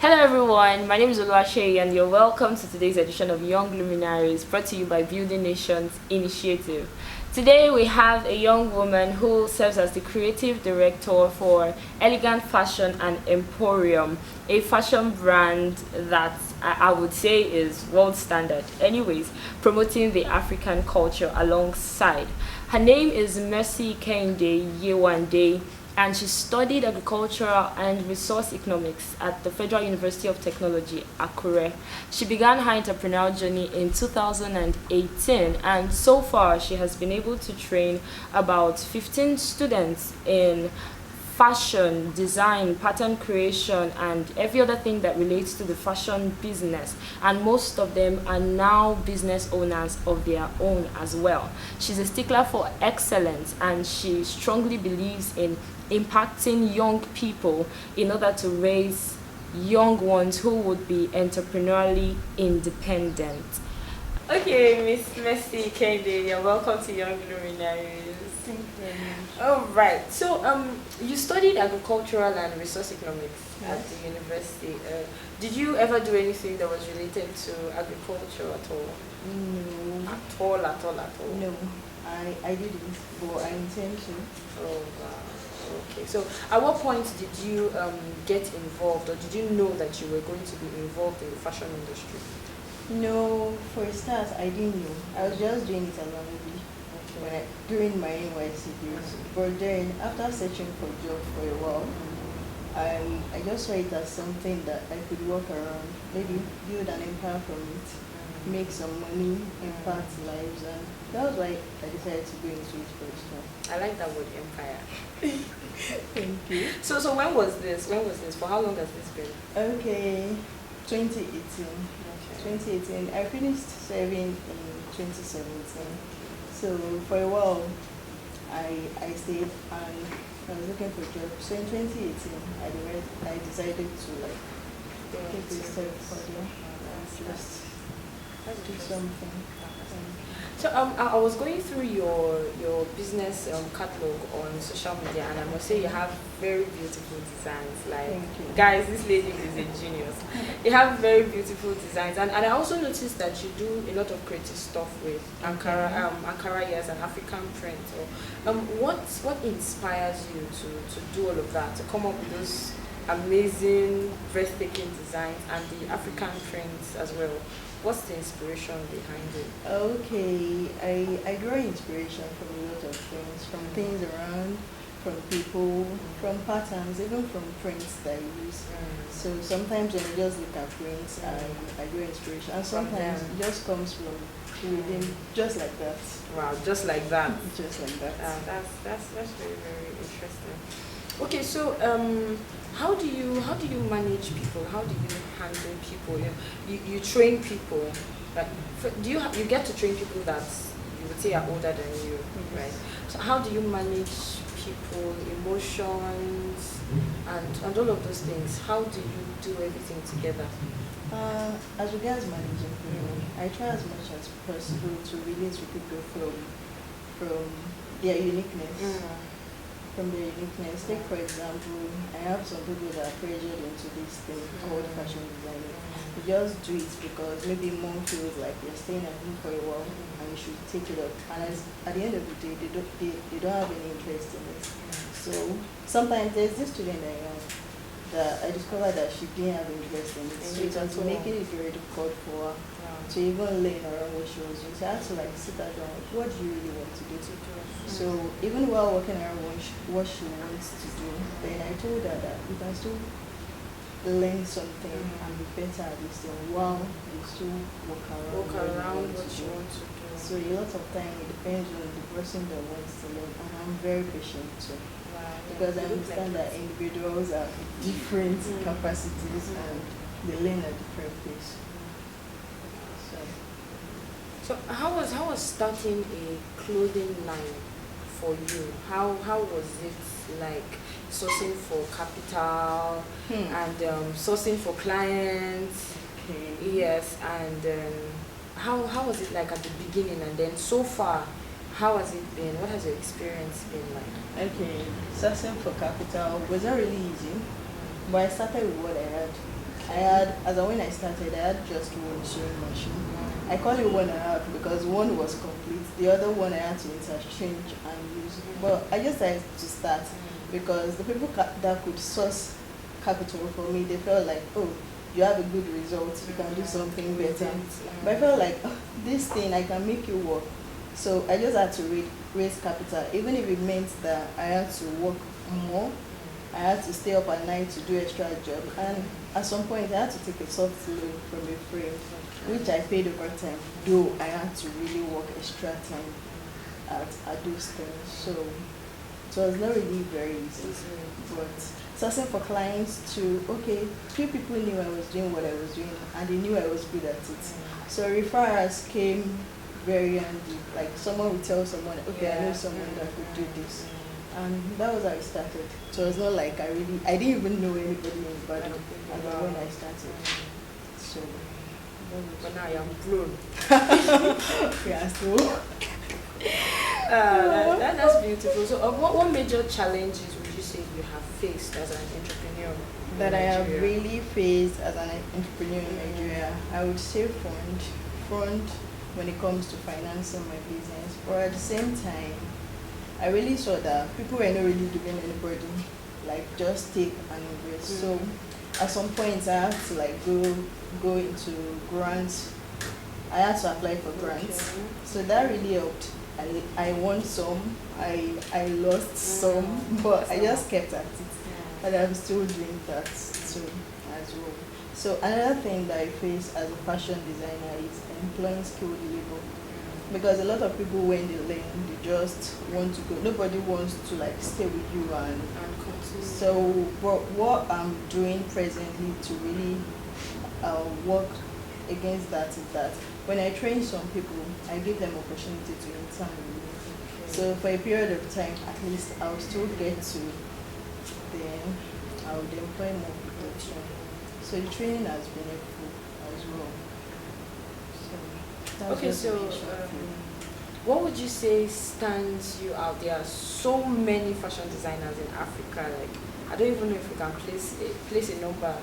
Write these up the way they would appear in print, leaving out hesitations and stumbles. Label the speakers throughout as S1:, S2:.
S1: Hello everyone, my name is Oluwaseyi and you're welcome to today's edition of Young Luminaries brought to you by Building Nations Initiative. Today we have a young woman who serves as the creative director for Elegant Fashion and Emporium, a fashion brand that I would say is world standard. Anyways, promoting the African culture alongside. Her name is Yewande, and she studied agricultural and resource economics at the Federal University of Technology, Akure. She began her entrepreneurial journey in 2018, and so far she has been able to train about 15 students in fashion, design, pattern creation, and every other thing that relates to the fashion business. And most of them are now business owners of their own as well. She's a stickler for excellence, and she strongly believes in impacting young people in order to raise young ones who would be entrepreneurially independent. Okay, Miss Mercy Kehinde, you're welcome to Young Luminaries.
S2: Thank you very much.
S1: All right. So, you studied agricultural and resource economics at
S2: Yes.
S1: the university. Did you ever do anything that was related to agriculture at all?
S2: No,
S1: At all?
S2: no, I didn't, but I intend to.
S1: Oh, wow. Okay. So, at what point did you get involved, or did you know that you were going to be involved in the fashion industry?
S2: No, for a start, I didn't know. I was just doing it along during my NYC years. But then, after searching for job for a while, I just saw it as something that I could work around, maybe build an empire from it, make some money, impact lives, and that was why I decided to go into it for a start.
S1: I like that word, empire.
S2: Thank you.
S1: So when was this? For how long has this been?
S2: Okay, 2018.
S1: Okay.
S2: 2018. I finished serving in 2017. So for a while, I stayed and I was looking for a job. So in 2018, I decided to take a step further and just do something.
S1: So I was going through your business catalog on social media, and I must say you have very beautiful designs. Like,
S2: Thank you.
S1: guys, this lady is a genius. You have very beautiful designs, and I also noticed that you do a lot of creative stuff with Ankara, yes, and African print. So, what inspires you to do all of that, to come up with those amazing, breathtaking designs and the African prints as well? What's the inspiration behind it?
S2: Okay, I draw inspiration from a lot of things, from things around, from people, from patterns, even from prints that I use. So sometimes when I just look at prints, I draw inspiration, and sometimes it just comes from within, just like that.
S1: Wow, just like that.
S2: Just like that.
S1: That's very, very interesting. Okay, so how do you manage people? How do you handle people? You train people. Do you get to train people that you would say are older than you, right? So how do you manage people, emotions, and all of those things? How do you do everything together?
S2: As regards managing people, I try as much as possible to relate to people from their uniqueness. From their uniqueness. Take for example, I have some people that are pressured into this thing called fashion designing. You just do it because maybe mom feels like you're staying at home for a while and you should take it up. And at the end of the day, they don't have any interest in it. So sometimes there's this student that I discovered that she didn't have interest in it. So it was making it very difficult for her to even learn around what she was doing. So I had to sit her down. What do you really want to do? So even while working around what she wants to do, then I told her that you can still learn something and be better at this thing while you still walk around
S1: what you want to do.
S2: So a lot of time it depends on the person that wants to learn, and I'm very patient too. Because I understand that individuals have different capacities and they learn at different pace.
S1: So how was starting a clothing line for you? How was it like sourcing for capital and sourcing for clients?
S2: Okay.
S1: Yes, and how was it like at the beginning, and then so far, how has it been? What has your experience been like?
S2: Okay, sourcing for capital wasn't really easy, but I started with what I had. When I started, I had just one sewing machine. I call it one I had because one was complete. The other one I had to interchange and use. But I just had to start because the people that could source capital for me, they felt like, oh, you have a good result, you can do something better. But I felt like, oh, this thing, I can make it work. So I just had to raise capital, even if it meant that I had to work more. I had to stay up at night to do extra job, and at some point I had to take a soft loan from a friend, which I paid over time, though I had to really work extra time at those things. So it was not really very easy. But sourcing for clients to, okay, few people knew I was doing what I was doing and they knew I was good at it. So referrals came very handy. Like someone would tell someone, okay, I know someone that could do this. And that was how it started. So it's not like I didn't even know anybody in Ibadan when I started. So,
S3: but now I'm grown.
S2: yeah, so.
S3: That's beautiful. So, what major challenges would you say you have faced as an entrepreneur?
S2: That I have really faced as an entrepreneur in Nigeria, I would say front when it comes to financing my business. But at the same time, I really saw that people were not really giving anybody, like, just take and invest. So at some point I had to like go into grants. I had to apply for grants. So that really helped. I won some, I lost some, but I just kept at it. And I'm still doing that too as well. So another thing that I face as a fashion designer is employing skilled labor. Because a lot of people, when they learn, they just want to go. Nobody wants to like stay with you and continue. So what I'm doing presently to really work against that is that when I train some people, I give them opportunity to intern with me. So for a period of time, at least I'll still get to then I would employ more people too. So the training has been helpful as well. So
S3: what would you say stands you out? There are so many fashion designers in Africa. Like, I don't even know if we can place a number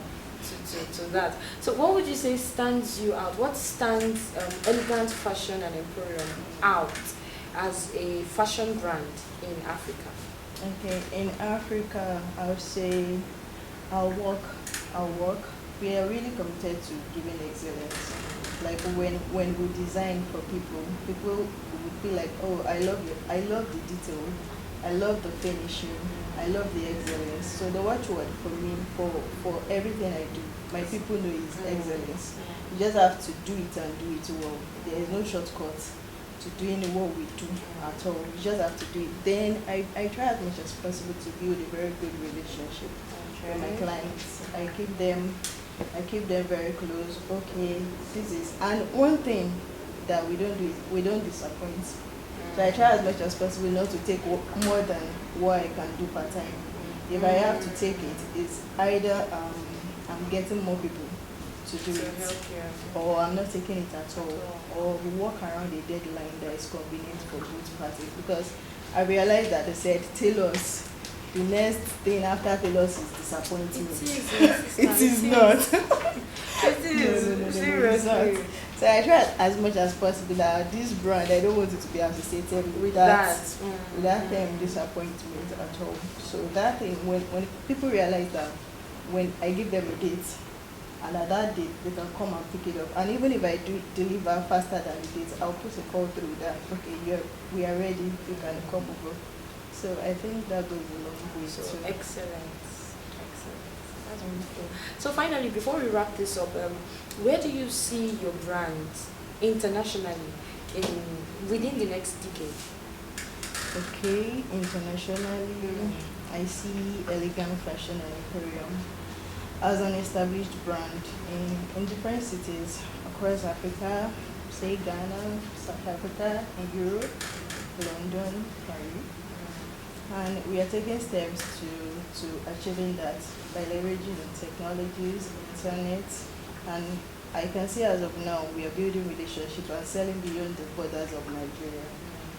S3: to that. So what would you say stands you out? What stands Elegant Fashion and Emporium out as a fashion brand in Africa?
S2: Okay, in Africa, I would say our work. We are really committed to giving excellence. Like when we design for people would be like, oh, I love the detail, I love the finishing, I love the excellence. So the watchword for me, for everything I do, my people know is excellence. You just have to do it and do it well. There is no shortcut to doing what we do at all. You just have to do it. Then I try as much as possible to build a very good relationship with my clients. I keep them very close. Okay, this is, and one thing that we don't do is we don't disappoint. So I try as much as possible not to take more than what I can do per time. If I have to take it, it's either I'm getting more people to do it, or I'm not taking it at all, or we work around a deadline that is convenient for both parties. Because I realized that they said tailors, the next thing after tailors is disappointment. It is not.
S3: It is. Seriously.
S2: So I try as much as possible that this brand, I don't want it to be associated with that disappointment at all. So that thing, when people realize that when I give them a date, and at that date they can come and pick it up, and even if I do deliver faster than the date, I'll put a call through that, okay, we are ready, you can come over. So I think that goes a long way.
S3: So excellent. That's wonderful. So finally, before we wrap this up, where do you see your brand internationally within the next decade?
S2: Okay, internationally, I see Elegant Fashion and Emporium as an established brand in different cities across Africa, say Ghana, South Africa, in Europe, London, Paris. And we are taking steps to achieving that by leveraging the technologies, internet, and I can see as of now we are building relationships and selling beyond the borders of Nigeria.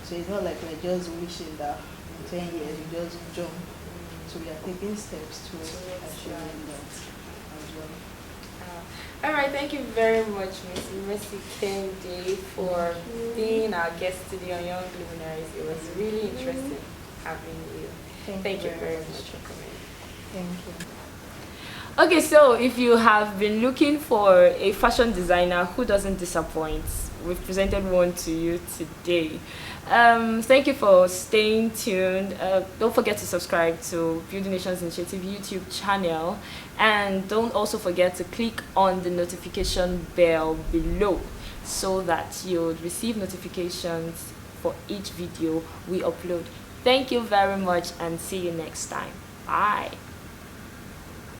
S2: So it's not like we're just wishing that in 10 years we just jump. So we are taking steps to achieving that as well.
S3: right, thank you very much, Miss Yewande Kehinde, for being our guest today on Young Luminaries. It was really interesting having you. Thank you very much for coming.
S2: Thank you.
S1: Okay, so if you have been looking for a fashion designer who doesn't disappoint, we've presented one to you today. Thank you for staying tuned. Don't forget to subscribe to Building Nations Initiative YouTube channel, and don't also forget to click on the notification bell below so that you'll receive notifications for each video we upload. Thank you very much and see you next time. Bye.